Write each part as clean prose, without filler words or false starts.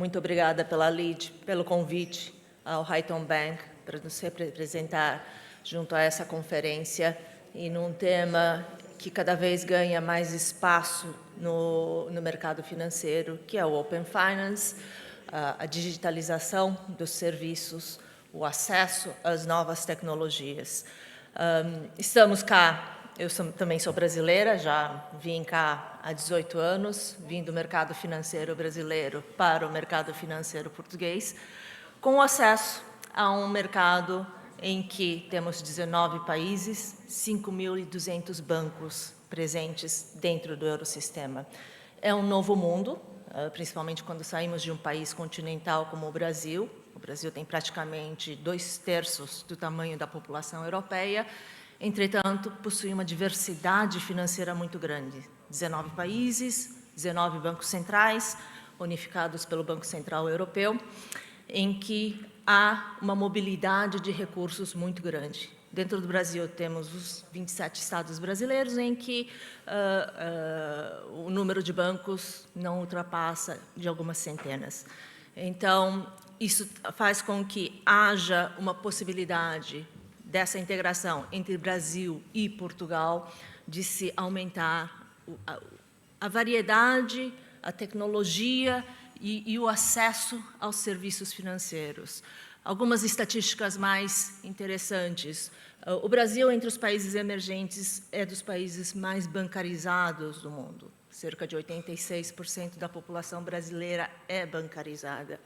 muito obrigada pela LEAD, pelo convite ao Haitong Bank para nos representar junto a essa conferência e num tema que cada vez ganha mais espaço no mercado financeiro, que é o Open Finance, a digitalização dos serviços, o acesso às novas tecnologias. Estamos cá, também sou brasileira, já vim cá há 18 anos, vim do mercado financeiro brasileiro para o mercado financeiro português, com acesso a um mercado em que temos 19 países, 5.200 bancos presentes dentro do Eurosistema. É um novo mundo, principalmente quando saímos de um país continental como o Brasil. O Brasil tem praticamente 2/3 do tamanho da população europeia, entretanto, possui uma diversidade financeira muito grande. 19 países, 19 bancos centrais, unificados pelo Banco Central Europeu, em que há uma mobilidade de recursos muito grande. Dentro do Brasil, temos os 27 estados brasileiros, em que o número de bancos não ultrapassa de algumas centenas. Então, isso faz com que haja uma possibilidade dessa integração entre Brasil e Portugal, de se aumentar a variedade, a tecnologia e o acesso aos serviços financeiros. Algumas estatísticas mais interessantes. O Brasil, entre os países emergentes, é dos países mais bancarizados do mundo. Cerca de 86% da população brasileira é bancarizada.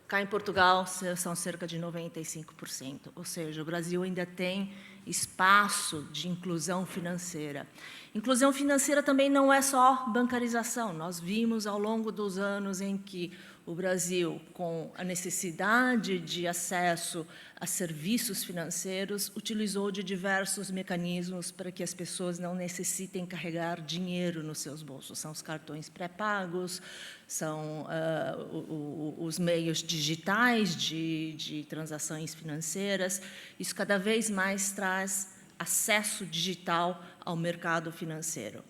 Cá em Portugal, são cerca de 95%, ou seja, o Brasil ainda tem espaço de inclusão financeira. Inclusão financeira também não é só bancarização. Nós vimos ao longo dos anos em que o Brasil, com a necessidade de acesso a serviços financeiros, utilizou de diversos mecanismos para que as pessoas não necessitem carregar dinheiro nos seus bolsos. São os cartões pré-pagos, são os meios digitais de transações financeiras. Isso cada vez mais traz acesso digital ao mercado financeiro.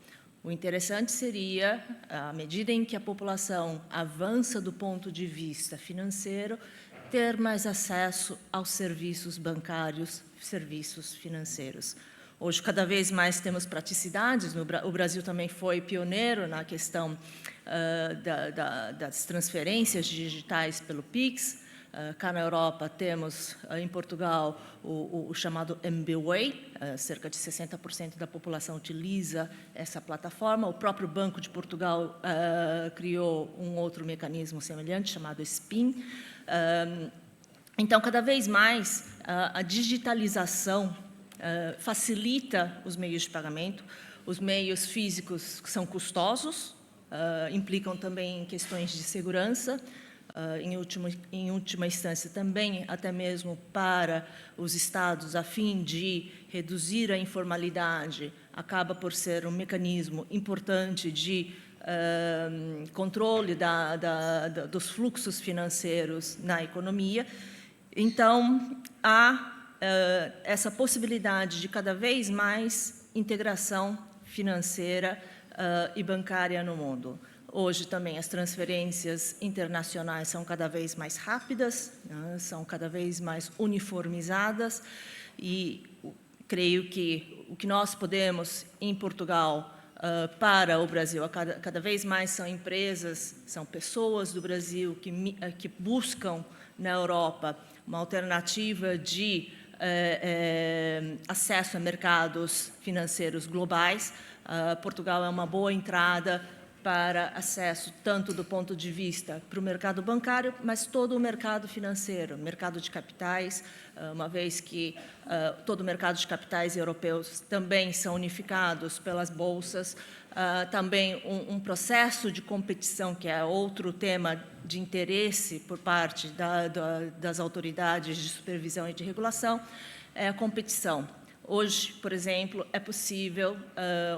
O interessante seria, à medida em que a população avança do ponto de vista financeiro, ter mais acesso aos serviços bancários, serviços financeiros. Hoje, cada vez mais temos praticidades. O Brasil também foi pioneiro na questão das transferências digitais pelo Pix. Cá na Europa, temos, em Portugal, o chamado MBWay, cerca de 60% da população utiliza essa plataforma. O próprio Banco de Portugal criou um outro mecanismo semelhante, chamado SPIN. Então, cada vez mais, a digitalização facilita os meios de pagamento. Os meios físicos são custosos, implicam também questões de segurança, em última instância também, até mesmo para os estados, a fim de reduzir a informalidade, acaba por ser um mecanismo importante de controle dos fluxos financeiros na economia. Então, há essa possibilidade de cada vez mais integração financeira e bancária no mundo. Hoje também as transferências internacionais são cada vez mais rápidas, né, são cada vez mais uniformizadas e creio que o que nós podemos em Portugal para o Brasil, cada vez mais são empresas, são pessoas do Brasil que buscam na Europa uma alternativa de acesso a mercados financeiros globais. Portugal é uma boa entrada para acesso tanto do ponto de vista para o mercado bancário, mas todo o mercado financeiro, mercado de capitais, uma vez que todo o mercado de capitais europeus também são unificados pelas bolsas, também um processo de competição, que é outro tema de interesse por parte das autoridades de supervisão e de regulação, é a competição. Hoje, por exemplo, é possível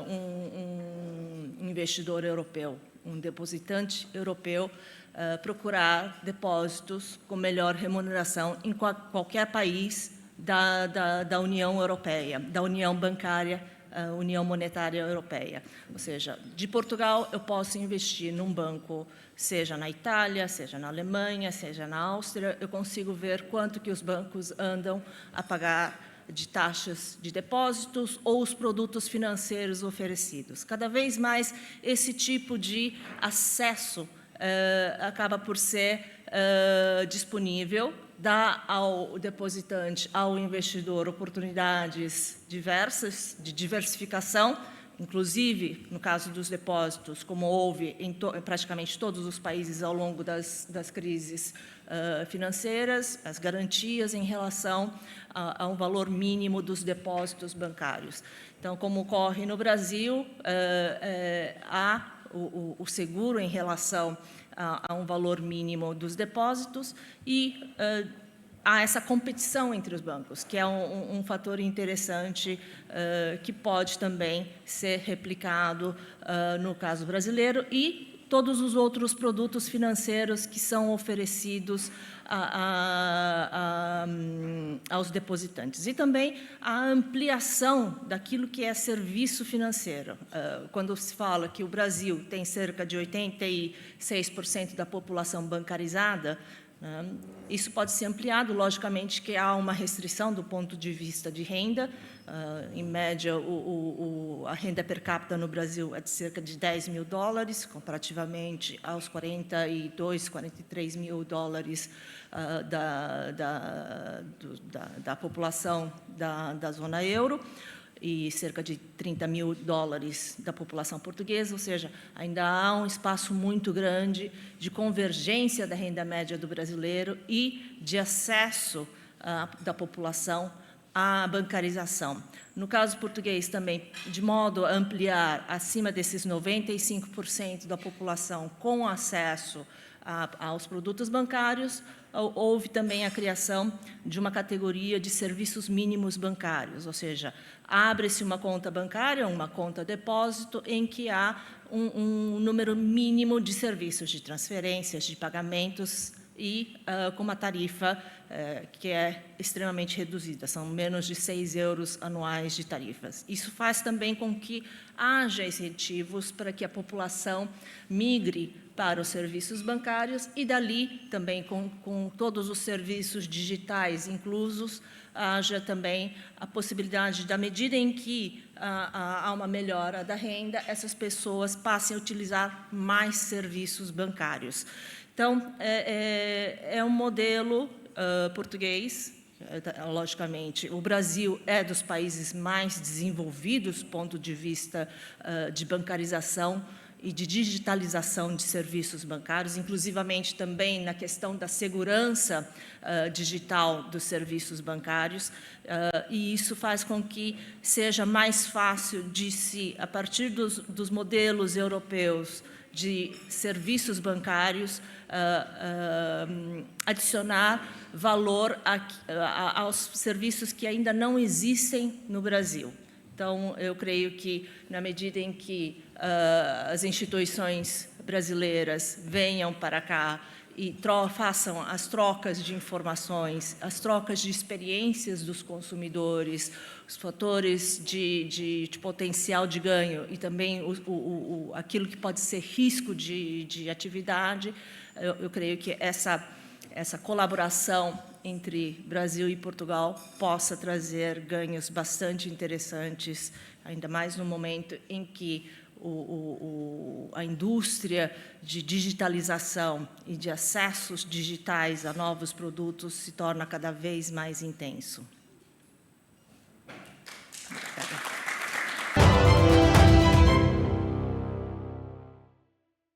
um investidor europeu, um depositante europeu, procurar depósitos com melhor remuneração em qualquer país da União Europeia, da União Bancária União Monetária Europeia. Ou seja, de Portugal eu posso investir num banco, seja na Itália, seja na Alemanha, seja na Áustria, eu consigo ver quanto que os bancos andam a pagar de taxas de depósitos ou os produtos financeiros oferecidos. Cada vez mais esse tipo de acesso acaba por ser disponível, dá ao depositante, ao investidor, oportunidades diversas de diversificação, inclusive, no caso dos depósitos, como houve em praticamente todos os países ao longo das crises financeiras, as garantias em relação a um valor mínimo dos depósitos bancários. Então, como ocorre no Brasil, há o seguro em relação a um valor mínimo dos depósitos e há essa competição entre os bancos, que é um fator interessante que pode também ser replicado no caso brasileiro e todos os outros produtos financeiros que são oferecidos aos depositantes. E também a ampliação daquilo que é serviço financeiro. Quando se fala que o Brasil tem cerca de 86% da população bancarizada, isso pode ser ampliado, logicamente que há uma restrição do ponto de vista de renda. Em média, a renda per capita no Brasil é de cerca de US$ 10.000, comparativamente aos 42, 43 mil dólares da população da zona euro e cerca de 30 mil dólares da população portuguesa, ou seja, ainda há um espaço muito grande de convergência da renda média do brasileiro e de acesso da população à bancarização. No caso português também, de modo a ampliar acima desses 95% da população com acesso aos produtos bancários, houve também a criação de uma categoria de serviços mínimos bancários, ou seja, abre-se uma conta bancária, uma conta depósito, em que há um número mínimo de serviços, de transferências, de pagamentos e com uma tarifa que é extremamente reduzida, são menos de 6 euros anuais de tarifas. Isso faz também com que haja incentivos para que a população migre para os serviços bancários e dali também com todos os serviços digitais inclusos, haja também a possibilidade, da medida em que há uma melhora da renda, essas pessoas passem a utilizar mais serviços bancários. Então, é um modelo português, logicamente. O Brasil é dos países mais desenvolvidos do ponto de vista de bancarização e de digitalização de serviços bancários, inclusivamente também na questão da segurança digital dos serviços bancários, e isso faz com que seja mais fácil de se, a partir dos modelos europeus de serviços bancários, adicionar valor aos serviços que ainda não existem no Brasil. Então, eu creio que, na medida em que as instituições brasileiras venham para cá e façam as trocas de informações, as trocas de experiências dos consumidores, os fatores de potencial de ganho e também aquilo que pode ser risco de atividade, eu creio que essa colaboração entre Brasil e Portugal possa trazer ganhos bastante interessantes, ainda mais no momento em que a indústria de digitalização e de acessos digitais a novos produtos se torna cada vez mais intenso.